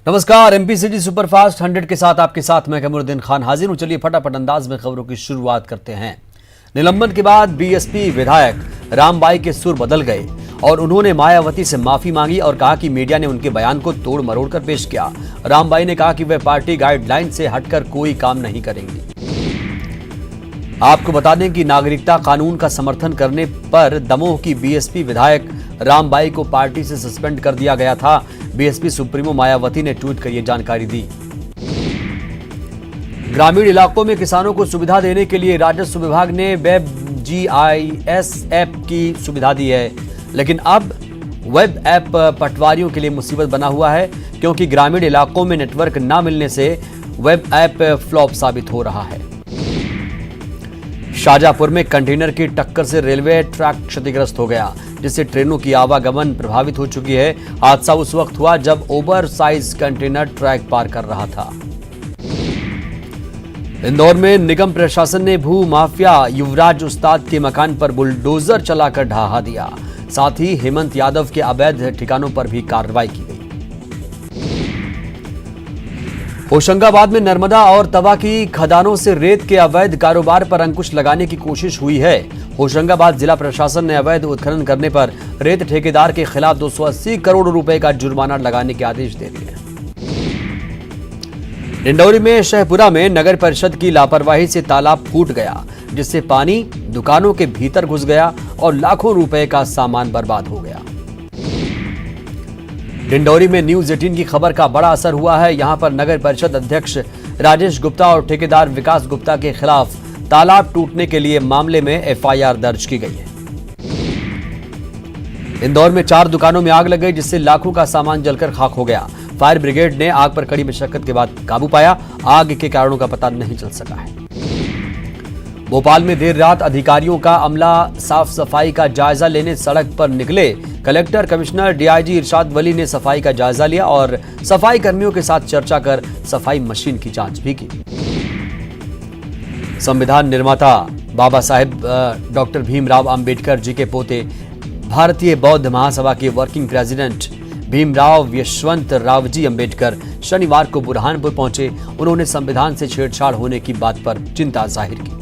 नमस्कार, MP city superfast 100 के साथ आपके साथ मैं कमरुद्दीन खान हाजिर हूं। चलिए फटाफट अंदाज में खबरों की शुरुआत करते हैं। निलंबन के बाद बीएसपी विधायक रामबाई के सुर बदल गए और उन्होंने मायावती से माफी मांगी और कहा कि मीडिया ने उनके बयान को तोड़ मरोड़ कर पेश किया। रामबाई ने कहा कि वे पार्टी गाइडलाइन से हटकर कोई काम नहीं करेंगी। आपको बता दें कि नागरिकता कानून का समर्थन करने पर दमोह की बीएसपी विधायक रामबाई को पार्टी से सस्पेंड कर दिया गया था। बीएसपी सुप्रीमो मायावती ने ट्वीट कर यह जानकारी दी। ग्रामीण इलाकों में किसानों को सुविधा देने के लिए राजस्व विभाग ने वेब GIS ऐप की सुविधा दी है, लेकिन अब वेब ऐप पटवारियों के लिए मुसीबत बना हुआ है, क्योंकि ग्रामीण इलाकों में नेटवर्क न मिलने से वेब ऐप फ्लॉप साबित हो रहा है। शाहजहांपुर में कंटेनर की टक्कर से रेलवे ट्रैक क्षतिग्रस्त हो गया, जिससे ट्रेनों की आवागमन प्रभावित हो चुकी है। हादसा उस वक्त हुआ जब ओवर साइज कंटेनर ट्रैक पार कर रहा था। इंदौर में निगम प्रशासन ने भू माफिया युवराज उस्ताद के मकान पर बुलडोजर चलाकर ढहा दिया। साथ ही हेमंत यादव के अवैध ठिकानों पर भी कार्रवाई की गई। होशंगाबाद में नर्मदा और तवा की खदानों से रेत के अवैध कारोबार पर अंकुश लगाने की कोशिश हुई है। होशंगाबाद जिला प्रशासन ने अवैध उत्खनन करने पर रेत ठेकेदार के खिलाफ 280 करोड़ रुपए का जुर्माना लगाने के आदेश दे दिए। डिंडौरी में शहपुरा में नगर परिषद की लापरवाही से तालाब फूट गया, जिससे पानी दुकानों के भीतर घुस गया और लाखों रुपए का सामान बर्बाद हो गया। डिंडौरी में न्यूज 18 की खबर का बड़ा असर हुआ है। यहां पर नगर परिषद अध्यक्ष राजेश गुप्ता और ठेकेदार विकास गुप्ता के खिलाफ तालाब टूटने के लिए मामले में FIR दर्ज की गई है। इंदौर में 4 दुकानों में आग लग गई, जिससे लाखों का सामान जलकर खाक हो गया। फायर ब्रिगेड ने आग पर कड़ी मशक्कत के बाद काबू पाया। आग के कारणों का पता नहीं चल सका है। भोपाल में देर रात अधिकारियों का अमला साफ सफाई का जायजा लेने सड़क पर निकले। कलेक्टर, कमिश्नर, DIG इरशाद वली ने सफाई का जायजा लिया और सफाई कर्मियों के साथ चर्चा कर सफाई मशीन की जांच भी की। संविधान निर्माता बाबा साहेब डॉक्टर भीमराव अंबेडकर जी के पोते, भारतीय बौद्ध महासभा के वर्किंग प्रेसिडेंट भीमराव यशवंत रावजी अंबेडकर शनिवार को बुरहानपुर पहुंचे। उन्होंने संविधान से छेड़छाड़ होने की बात पर चिंता जाहिर की।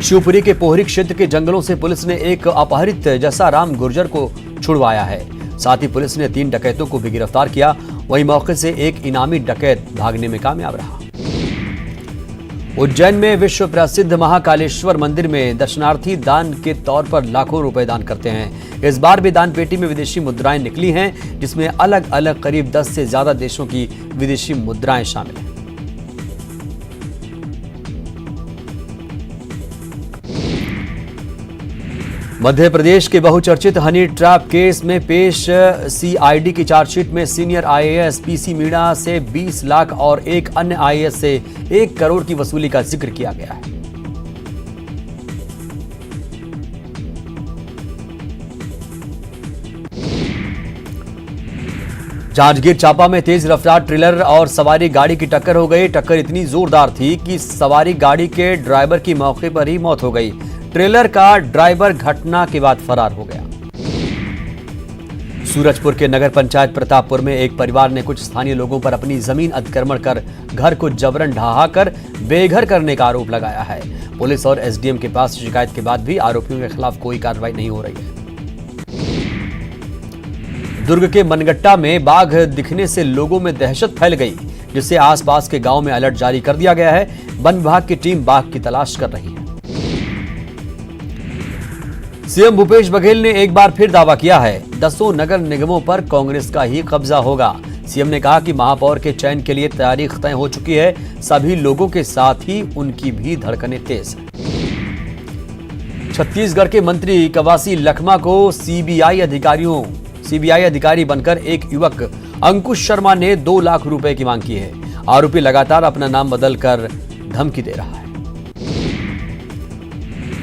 शिवपुरी के पोहरी क्षेत्र के जंगलों से पुलिस ने एक अपहरित जसाराम गुर्जर को छुड़वाया है। साथ ही पुलिस ने 3 डकैतों को भी गिरफ्तार किया। वहीं मौके से एक इनामी डकैत भागने में कामयाब रहा। उज्जैन में विश्व प्रसिद्ध महाकालेश्वर मंदिर में दर्शनार्थी दान के तौर पर लाखों रुपए दान करते हैं। इस बार भी दान पेटी में विदेशी मुद्राएं निकली हैं, जिसमें अलग अलग करीब 10 से ज्यादा देशों की विदेशी मुद्राएं शामिल हैं। मध्य प्रदेश के बहुचर्चित हनी ट्रैप केस में पेश CID की चार्जशीट में सीनियर IAS PC मीणा से 20 लाख और एक अन्य IAS से 1 करोड़ की वसूली का जिक्र किया गया है। जांजगीर चांपा में तेज रफ्तार ट्रेलर और सवारी गाड़ी की टक्कर हो गई। टक्कर इतनी जोरदार थी कि सवारी गाड़ी के ड्राइवर की मौके पर ही मौत हो गई। ट्रेलर का ड्राइवर घटना के बाद फरार हो गया। सूरजपुर के नगर पंचायत प्रतापपुर में एक परिवार ने कुछ स्थानीय लोगों पर अपनी जमीन अतिक्रमण कर घर को जबरन ढहा कर बेघर करने का आरोप लगाया है। पुलिस और SDM के पास शिकायत के बाद भी आरोपियों के खिलाफ कोई कार्रवाई नहीं हो रही है। दुर्ग के मनगट्टा में बाघ दिखने से लोगों में दहशत फैल गई, जिससे आसपास के गांव में अलर्ट जारी कर दिया गया है। वन विभाग की टीम बाघ की तलाश कर रही है। सीएम भूपेश बघेल ने एक बार फिर दावा किया है, 10 नगर निगमों पर कांग्रेस का ही कब्जा होगा। सीएम ने कहा कि महापौर के चयन के लिए तारीख तय हो चुकी है। सभी लोगों के साथ ही उनकी भी धड़कनें तेज हैं। छत्तीसगढ़ के मंत्री कवासी लखमा को सीबीआई अधिकारी बनकर एक युवक अंकुश शर्मा ने 2 लाख रुपए की मांग की है। आरोपी लगातार अपना नाम बदलकर धमकी दे रहा है।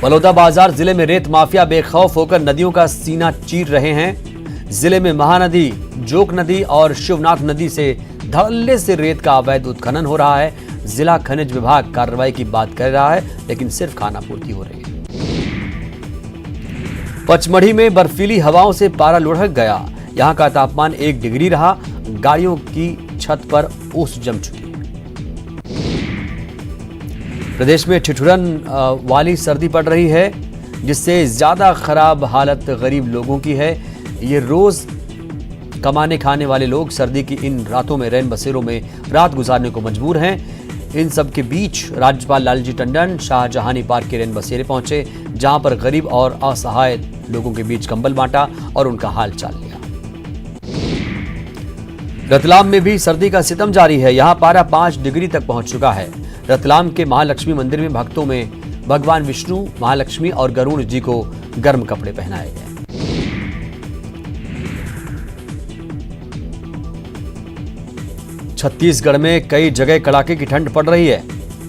बलौदाबाजार जिले में रेत माफिया बेखौफ होकर नदियों का सीना चीर रहे हैं। जिले में महानदी, जोक नदी और शिवनाथ नदी से धड़ल्ले से रेत का अवैध उत्खनन हो रहा है। जिला खनिज विभाग कार्रवाई की बात कर रहा है, लेकिन सिर्फ खानापूर्ति हो रही है। पचमढ़ी में बर्फीली हवाओं से पारा लुढ़क गया। यहां का तापमान 1 डिग्री रहा। गाड़ियों की छत पर ओस जम चुकी है। प्रदेश में ठिठुरन वाली सर्दी पड़ रही है, जिससे ज्यादा खराब हालत गरीब लोगों की है। ये रोज कमाने खाने वाले लोग सर्दी की इन रातों में रैन बसेरों में रात गुजारने को मजबूर हैं। इन सब के बीच राज्यपाल लालजी टंडन शाहजहानी पार्क के रैन बसेरे पहुंचे, जहां पर गरीब और असहाय लोगों के बीच कंबल बांटा और उनका हाल चाल लिया। रतलाम में भी सर्दी का सितम जारी है। यहां पारा 5 डिग्री तक पहुंच चुका है। रतलाम के महालक्ष्मी मंदिर में भक्तों में भगवान विष्णु, महालक्ष्मी और गरुड़ जी को गर्म कपड़े पहनाए गए। छत्तीसगढ़ में कई जगह कड़ाके की ठंड पड़ रही है।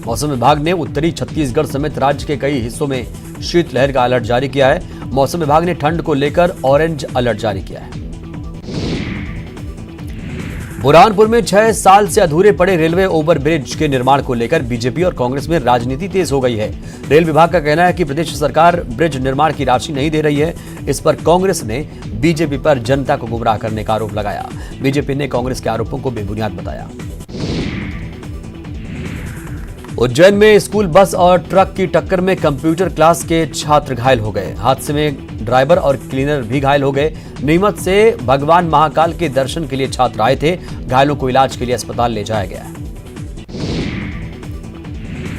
मौसम विभाग ने उत्तरी छत्तीसगढ़ समेत राज्य के कई हिस्सों में शीतलहर का अलर्ट जारी किया है। मौसम विभाग ने ठंड को लेकर ऑरेंज अलर्ट जारी किया है। बुरहानपुर में 6 साल से अधूरे पड़े रेलवे ओवरब्रिज के निर्माण को लेकर बीजेपी और कांग्रेस में राजनीति तेज हो गई है। रेल विभाग का कहना है कि प्रदेश सरकार ब्रिज निर्माण की राशि नहीं दे रही है। इस पर कांग्रेस ने बीजेपी पर जनता को गुमराह करने का आरोप लगाया। बीजेपी ने कांग्रेस के आरोपों को बेबुनियाद बताया। उज्जैन में स्कूल बस और ट्रक की टक्कर में कंप्यूटर क्लास के छात्र घायल हो गए। हादसे में ड्राइवर और क्लीनर भी घायल हो गए। नीमच से भगवान महाकाल के दर्शन के लिए छात्र आए थे। घायलों को इलाज के लिए अस्पताल ले जाया गया।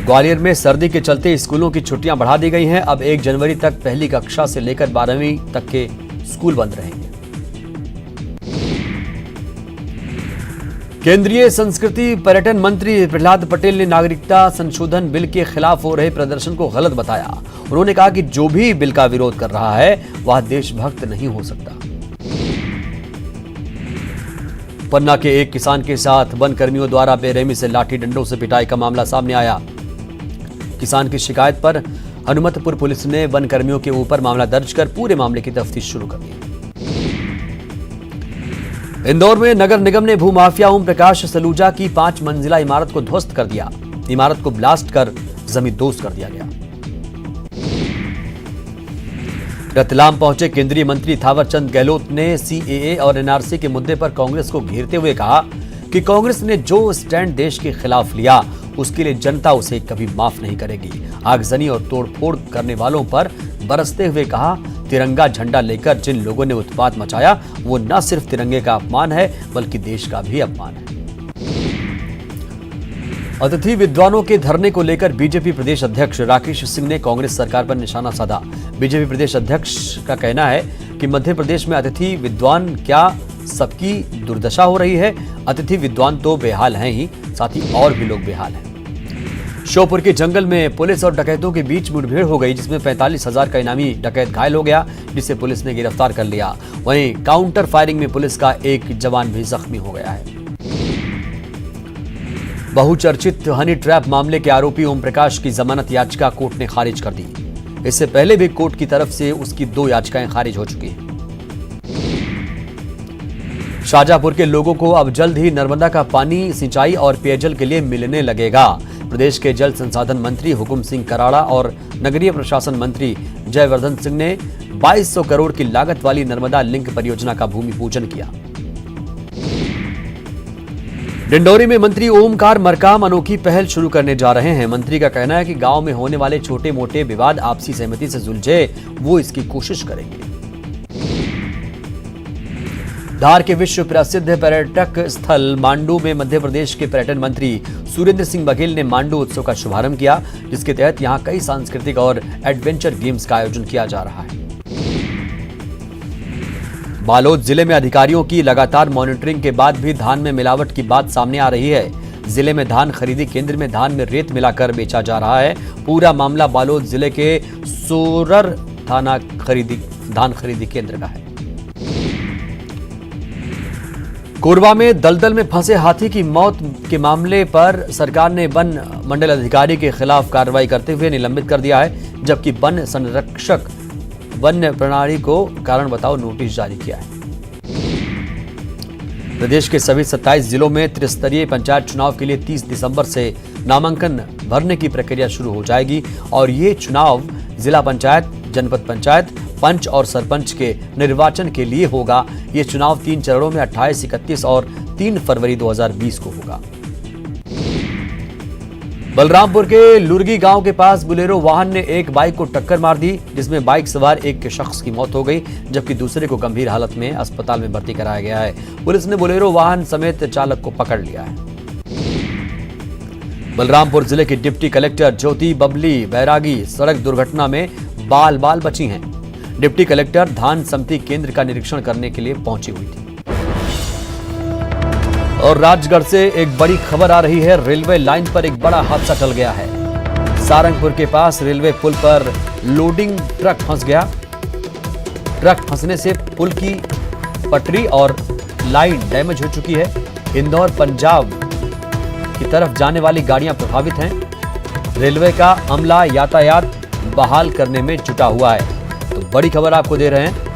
ग्वालियर में सर्दी के चलते स्कूलों की छुट्टियां बढ़ा दी गई हैं। अब 1 जनवरी तक पहली कक्षा से लेकर 12वीं तक के स्कूल बंद रहेंगे। केंद्रीय संस्कृति पर्यटन मंत्री प्रहलाद पटेल ने नागरिकता संशोधन बिल के खिलाफ हो रहे प्रदर्शन को गलत बताया। उन्होंने कहा कि जो भी बिल का विरोध कर रहा है वह देशभक्त नहीं हो सकता। पन्ना के एक किसान के साथ वन कर्मियों द्वारा बेरहमी से लाठी डंडों से पिटाई का मामला सामने आया। किसान की शिकायत पर हनुमतपुर पुलिस ने वन कर्मियों के ऊपर मामला दर्ज कर पूरे मामले की तफ्तीश शुरू कर दी। इंदौर में नगर निगम ने भूमाफिया ओम प्रकाश सलूजा की 5 मंजिला इमारत को ध्वस्त कर दिया। इमारत को ब्लास्ट कर जमींदोज कर दिया गया। रतलाम पहुंचे केंद्रीय मंत्री थावरचंद गहलोत ने सीएए और एनआरसी के मुद्दे पर कांग्रेस को घेरते हुए कहा कि कांग्रेस ने जो स्टैंड देश के खिलाफ लिया उसके लिए जनता उसे कभी माफ नहीं करेगी। आगजनी और तोड़फोड़ करने वालों पर बरसते हुए कहा, तिरंगा झंडा लेकर जिन लोगों ने उत्पात मचाया वो न सिर्फ तिरंगे का अपमान है बल्कि देश का भी अपमान है। अतिथि विद्वानों के धरने को लेकर बीजेपी प्रदेश अध्यक्ष राकेश सिंह ने कांग्रेस सरकार पर निशाना साधा। बीजेपी प्रदेश अध्यक्ष का कहना है कि मध्य प्रदेश में अतिथि विद्वान क्या सबकी दुर्दशा हो रही है। अतिथि विद्वान तो बेहाल हैं ही, साथ ही और भी लोग बेहाल हैं। श्योपुर के जंगल में पुलिस और डकैतों के बीच मुठभेड़ हो गई, जिसमें 45,000 का इनामी डकैत घायल हो गया, जिसे पुलिस ने गिरफ्तार कर लिया। वहीं काउंटर फायरिंग में पुलिस का एक जवान भी जख्मी हो गया है। बहुचर्चित हनी ट्रैप मामले के आरोपी ओम प्रकाश की जमानत याचिका कोर्ट ने खारिज कर दी। इससे पहले भी कोर्ट की तरफ से उसकी 2 याचिकाएं खारिज हो चुकी हैं। शाहजहांपुर के लोगों को अब जल्द ही नर्मदा का पानी सिंचाई और पेयजल के लिए मिलने लगेगा। प्रदेश के जल संसाधन मंत्री हुकुम सिंह कराड़ा और नगरीय प्रशासन मंत्री जयवर्धन सिंह ने 2200 करोड़ की लागत वाली नर्मदा लिंक परियोजना का भूमि पूजन किया। डिंडोरी में मंत्री ओमकार मरकाम अनोखी पहल शुरू करने जा रहे हैं। मंत्री का कहना है कि गांव में होने वाले छोटे मोटे विवाद आपसी सहमति से सुलझे, वो इसकी कोशिश करेंगे। धार के विश्व प्रसिद्ध पर्यटक स्थल मांडू में मध्य प्रदेश के पर्यटन मंत्री सुरेंद्र सिंह बघेल ने मांडू उत्सव का शुभारंभ किया, जिसके तहत यहां कई सांस्कृतिक और एडवेंचर गेम्स का आयोजन किया जा रहा है। बालोद जिले में अधिकारियों की लगातार मॉनिटरिंग के बाद भी धान में मिलावट की बात सामने आ रही है। जिले में धान खरीदी केंद्र में धान में रेत मिलाकर बेचा जा रहा है। पूरा मामला बालोद जिले के सोरर थाना धान खरीदी केंद्र का है। कोरबा में दलदल में फंसे हाथी की मौत के मामले पर सरकार ने वन मंडल अधिकारी के खिलाफ कार्रवाई करते हुए निलंबित कर दिया है, जबकि वन संरक्षक वन्य प्रणाली को कारण बताओ नोटिस जारी किया है। प्रदेश के सभी 27 जिलों में त्रिस्तरीय पंचायत चुनाव के लिए 30 दिसंबर से नामांकन भरने की प्रक्रिया शुरू हो जाएगी और ये चुनाव जिला पंचायत, जनपद पंचायत, पंच और सरपंच के निर्वाचन के लिए होगा। ये चुनाव 3 चरणों में 28, 31 और 3 फरवरी 2020 को होगा। बलरामपुर के लुरगी गांव के पास बोलेरो वाहन ने एक बाइक को टक्कर मार दी, जिसमें बाइक सवार एक शख्स की मौत हो गई, जबकि दूसरे को गंभीर हालत में अस्पताल में भर्ती कराया गया है। पुलिस ने बोलेरो वाहन समेत चालक को पकड़ लिया है। बलरामपुर जिले की डिप्टी कलेक्टर ज्योति बबली बैरागी सड़क दुर्घटना में बाल बाल बची हैं। डिप्टी कलेक्टर धान समिति केंद्र का निरीक्षण करने के लिए पहुंची हुई थी। और राजगढ़ से एक बड़ी खबर आ रही है। रेलवे लाइन पर एक बड़ा हादसा टल गया है। सारंगपुर के पास रेलवे पुल पर लोडिंग ट्रक फंस गया। ट्रक फंसने से पुल की पटरी और लाइन डैमेज हो चुकी है। इंदौर पंजाब की तरफ जाने वाली गाड़ियां प्रभावित हैं। रेलवे का अमला यातायात बहाल करने में जुटा हुआ है। तो बड़ी खबर आपको दे रहे हैं,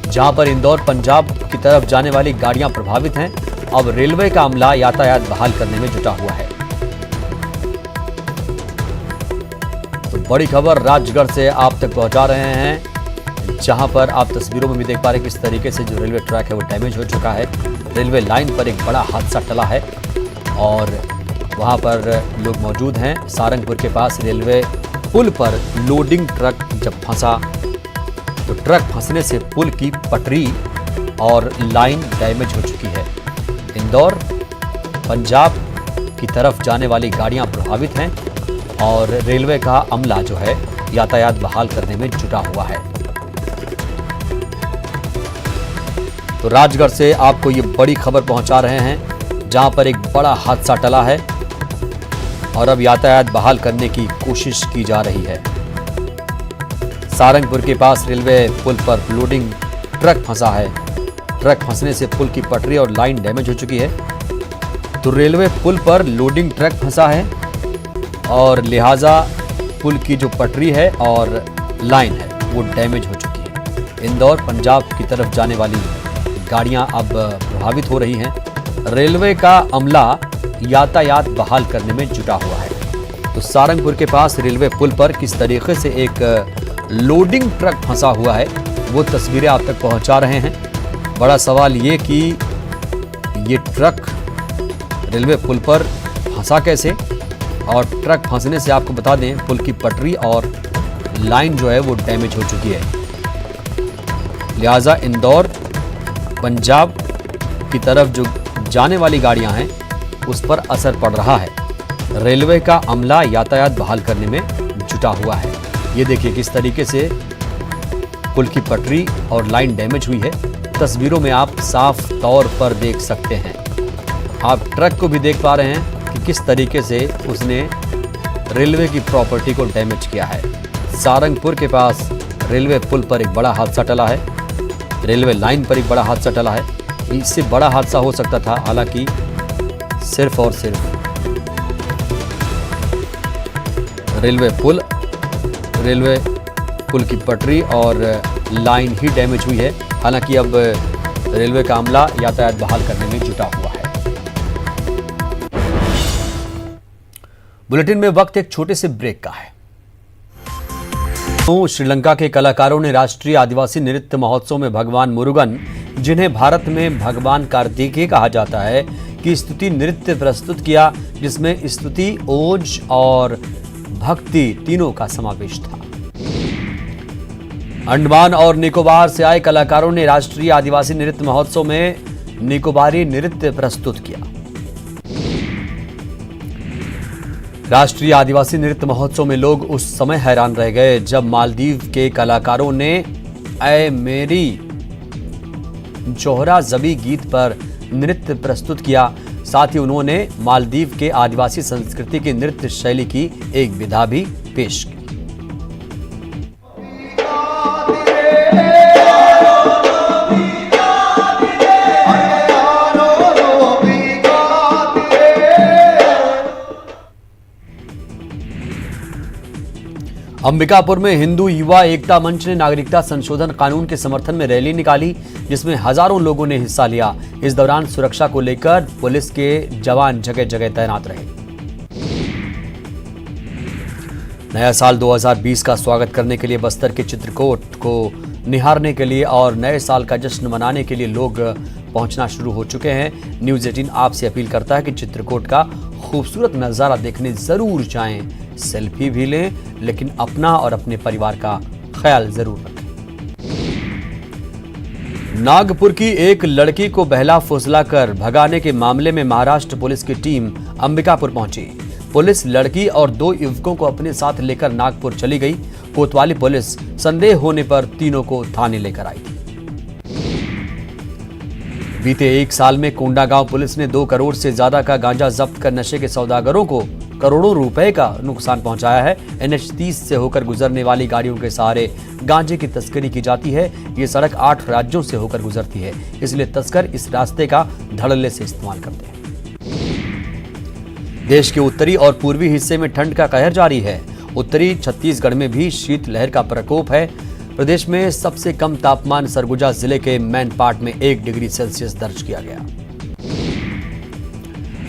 जहां पर इंदौर पंजाब की तरफ जाने वाली गाड़ियां प्रभावित हैं, अब रेलवे का अमला यातायात बहाल करने में जुटा हुआ है। तो बड़ी खबर राजगढ़ से आप तक पहुंचा रहे हैं, जहां पर आप तस्वीरों में भी देख पा रहे हैं किस तरीके से जो रेलवे ट्रैक है वो डैमेज हो चुका है। रेलवे लाइन पर एक बड़ा हादसा टला है और वहां पर लोग मौजूद हैं। सारंगपुर के पास रेलवे पुल पर लोडिंग ट्रक जब फंसा तो ट्रक फंसने से पुल की पटरी और लाइन डैमेज हो चुकी है। इंदौर पंजाब की तरफ जाने वाली गाड़ियां प्रभावित हैं और रेलवे का अमला जो है यातायात बहाल करने में जुटा हुआ है। तो राजगढ़ से आपको ये बड़ी खबर पहुंचा रहे हैं, जहां पर एक बड़ा हादसा टला है और अब यातायात बहाल करने की कोशिश की जा रही है। सारंगपुर के पास रेलवे पुल पर लोडिंग ट्रक फंसा है। ट्रक फंसने से पुल की पटरी और लाइन डैमेज हो चुकी है। तो रेलवे पुल पर लोडिंग ट्रक फंसा है और लिहाजा पुल की जो पटरी है और लाइन है वो डैमेज हो चुकी है। इंदौर पंजाब की तरफ जाने वाली गाड़ियां अब प्रभावित हो रही हैं। रेलवे का अमला यातायात बहाल करने में जुटा हुआ है। तो सारंगपुर के पास रेलवे पुल पर किस तरीके से एक लोडिंग ट्रक फंसा हुआ है वो तस्वीरें आप तक पहुंचा रहे हैं। बड़ा सवाल ये कि ये ट्रक रेलवे पुल पर फंसा कैसे, और ट्रक फंसने से आपको बता दें पुल की पटरी और लाइन जो है वो डैमेज हो चुकी है। लिहाजा इंदौर पंजाब की तरफ जो जाने वाली गाड़ियां हैं उस पर असर पड़ रहा है। रेलवे का अमला यातायात बहाल करने में जुटा हुआ है। ये देखिए किस तरीके से पुल की पटरी और लाइन डैमेज हुई है। तस्वीरों में आप साफ तौर पर देख सकते हैं। आप ट्रक को भी देख पा रहे हैं कि किस तरीके से उसने रेलवे की प्रॉपर्टी को डैमेज किया है। सारंगपुर के पास रेलवे पुल पर एक बड़ा हादसा टला है। रेलवे लाइन पर एक बड़ा हादसा टला है। इससे बड़ा हादसा हो सकता था, हालांकि सिर्फ और सिर्फ रेलवे पुल की पटरी और लाइन ही डैमेज हुई है। हालांकि अब रेलवे का अमला यातायात बहाल करने में जुटा हुआ है। बुलेटिन में वक्त एक छोटे से ब्रेक का है। श्रीलंका के कलाकारों ने राष्ट्रीय आदिवासी नृत्य महोत्सव में भगवान मुरुगन, जिन्हें भारत में भगवान कार्तिकेय कहा जाता है, की स्तुति नृत्य प्रस्तुत किया, जिसमें स्तुति, ओज और भक्ति तीनों का समावेश था। अंडमान और निकोबार से आए कलाकारों ने राष्ट्रीय आदिवासी नृत्य महोत्सव में निकोबारी नृत्य प्रस्तुत किया। राष्ट्रीय आदिवासी नृत्य महोत्सव में लोग उस समय हैरान रह गए जब मालदीव के कलाकारों ने ऐ मेरी जोहरा जबी गीत पर नृत्य प्रस्तुत किया। साथ ही उन्होंने मालदीव के आदिवासी संस्कृति की नृत्य शैली की एक विधा भी पेश की। अंबिकापुर में हिंदू युवा एकता मंच ने नागरिकता संशोधन कानून के समर्थन में रैली निकाली, जिसमें हजारों लोगों ने हिस्सा लिया। इस दौरान सुरक्षा को लेकर पुलिस के जवान जगह जगह तैनात रहे। नया साल 2020 का स्वागत करने के लिए बस्तर के चित्रकूट को निहारने के लिए और नए साल का जश्न मनाने के लिए लोग पहुंचना शुरू हो चुके हैं। न्यूज़ 18 आपसे अपील करता है कि चित्रकूट का खूबसूरत नज़ारा देखने जरूर जाएं, सेल्फी भी लें, लेकिन अपना और अपने परिवार का ख्याल जरूर रखें। नागपुर की एक लड़की को बहला फुसलाकर भगाने के मामले में महाराष्ट्र पुलिस की टीम अंबिकापुर पहुंची। पुलिस लड़की और 2 युवकों को अपने साथ लेकर नागपुर चली गई। कोतवाली पुलिस संदेह होने पर तीनों को थाने लेकर आई थी। बीते 1 साल में कोंडागांव पुलिस ने 2 करोड़ से ज्यादा का गांजा जब्त कर नशे के सौदागरों को करोड़ों रुपए का नुकसान पहुंचाया है। NH 30 से होकर गुजरने वाली गाड़ियों के सहारे गांजे की तस्करी की जाती है। ये सड़क 8 राज्यों से होकर गुजरती है, इसलिए तस्कर इस रास्ते का धड़ल्ले से इस्तेमाल करते हैं। देश के उत्तरी और पूर्वी हिस्से में ठंड का कहर जारी है। उत्तरी छत्तीसगढ़ में भी शीतलहर का प्रकोप है। प्रदेश में सबसे कम तापमान सरगुजा जिले के मैनपाट में 1 डिग्री सेल्सियस दर्ज किया गया।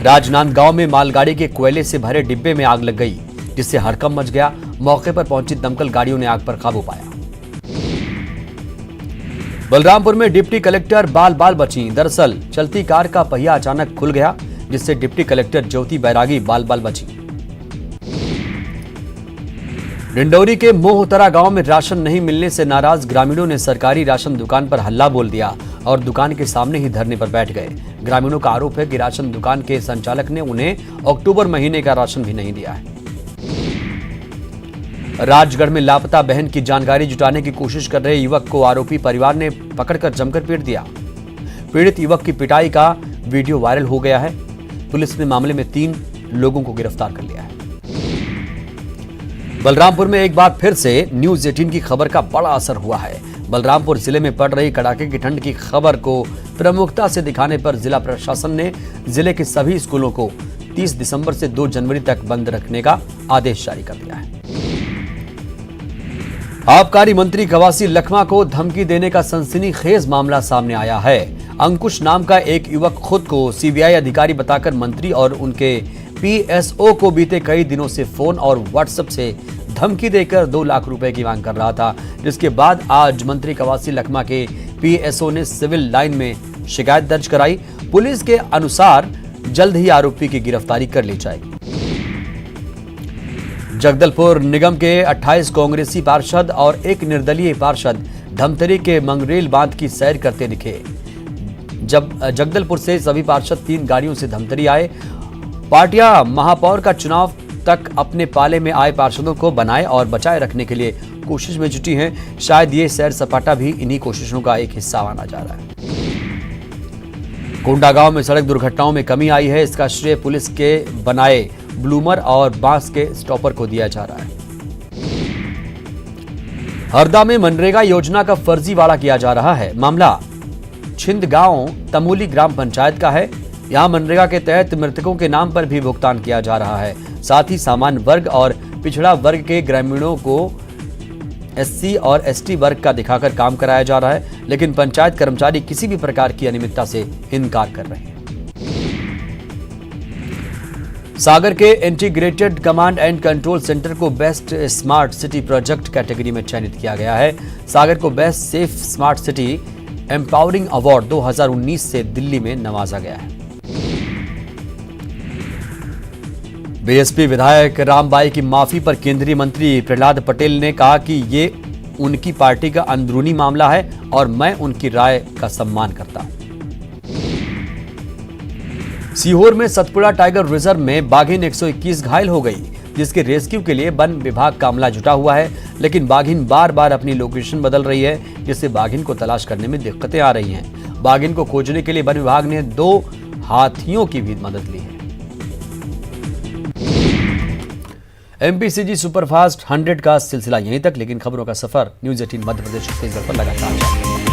राजनांदगांव में मालगाड़ी के कोयले से भरे डिब्बे में आग लग गई, जिससे हड़कंप मच गया। मौके पर पहुंची दमकल गाड़ियों ने आग पर काबू पाया। बलरामपुर में डिप्टी कलेक्टर बाल बची। दरअसल चलती कार का पहिया अचानक खुल गया, जिससे डिप्टी कलेक्टर ज्योति बैरागी बाल बची। डिंडौरी के मोहतरा गांव में राशन नहीं मिलने से नाराज ग्रामीणों ने सरकारी राशन दुकान पर हल्ला बोल दिया और दुकान के सामने ही धरने पर बैठ गए। ग्रामीणों का आरोप है कि राशन दुकान के संचालक ने उन्हें अक्टूबर महीने का राशन भी नहीं दिया है। राजगढ़ में लापता बहन की जानकारी जुटाने की कोशिश कर रहे युवक को आरोपी परिवार ने पकड़कर जमकर पीट दिया। पीड़ित युवक की पिटाई का वीडियो वायरल हो गया है। पुलिस ने मामले में 3 लोगों को गिरफ्तार कर लिया है। बलरामपुर में एक बार फिर से न्यूज़ 18 की खबर का बड़ा असर हुआ है। बलरामपुर जिले में पड़ रही कड़ाके की ठंड की खबर को प्रमुखता से दिखाने पर जिला प्रशासन ने जिले के सभी स्कूलों को 30 दिसंबर से 2 जनवरी तक बंद रखने का आदेश जारी कर दिया है। आबकारी मंत्री कवासी लखमा को धमकी देने का सनसनीखेज मामला सामने आया है। अंकुश नाम का एक युवक खुद को CBI अधिकारी बताकर मंत्री और उनके PSO को बीते कई दिनों से फोन और व्हाट्सएप से धमकी देकर 2 लाख रुपए की मांग कर रहा था, जिसके बाद आज मंत्री कवासी लखमा के PSO ने सिविल लाइन में शिकायत दर्ज कराई। पुलिस के अनुसार जल्द ही आरोपी की गिरफ्तारी कर ली जाएगी। जगदलपुर निगम के 28 कांग्रेसी पार्षद और 1 निर्दलीय पार्षद धमतरी के मंगरेल बांध की सैर करते दिखे। जब जगदलपुर से सभी पार्षद 3 गाड़ियों से धमतरी आए। पार्टियां महापौर का चुनाव तक अपने पाले में आए पार्षदों को बनाए और बचाए रखने के लिए कोशिश में जुटी हैं। शायद ये सैर सपाटा भी इन्हीं कोशिशों का एक हिस्सा माना जा रहा है। कोंडागांव में सड़क दुर्घटनाओं में कमी आई है। इसका श्रेय पुलिस के बनाए ब्लूमर और बांस के स्टॉपर को दिया जा रहा है। हरदा में मनरेगा योजना का फर्जीवाड़ा किया जा रहा है। मामला छिंदगांव तमूली ग्राम पंचायत का है। यहां मनरेगा के तहत मृतकों के नाम पर भी भुगतान किया जा रहा है। साथ ही सामान्य वर्ग और पिछड़ा वर्ग के ग्रामीणों को SC और ST वर्ग का दिखाकर काम कराया जा रहा है, लेकिन पंचायत कर्मचारी किसी भी प्रकार की अनियमितता से इनकार कर रहे हैं। सागर के integrated command and control centre को best smart city project category में चयनित किया गया है। सागर को best safe smart city empowering award 2019 से दिल्ली में नवाजा गया है। BSP विधायक रामबाई की माफी पर केंद्रीय मंत्री प्रहलाद पटेल ने कहा कि ये उनकी पार्टी का अंदरूनी मामला है और मैं उनकी राय का सम्मान करता हूं। सीहोर में सतपुड़ा टाइगर रिजर्व में बाघिन 121 घायल हो गई, जिसके रेस्क्यू के लिए वन विभाग का अमला जुटा हुआ है, लेकिन बाघिन बार बार अपनी लोकेशन बदल रही है, जिससे बाघिन को तलाश करने में दिक्कतें आ रही हैं। बाघिन को खोजने के लिए वन विभाग ने 2 हाथियों की भी मदद ली है। MPCG सुपरफास्ट 100 का सिलसिला यहीं तक, लेकिन खबरों का सफर न्यूज़ 18 मध्य प्रदेश छत्तीसगढ़ पर लगातार जारी है।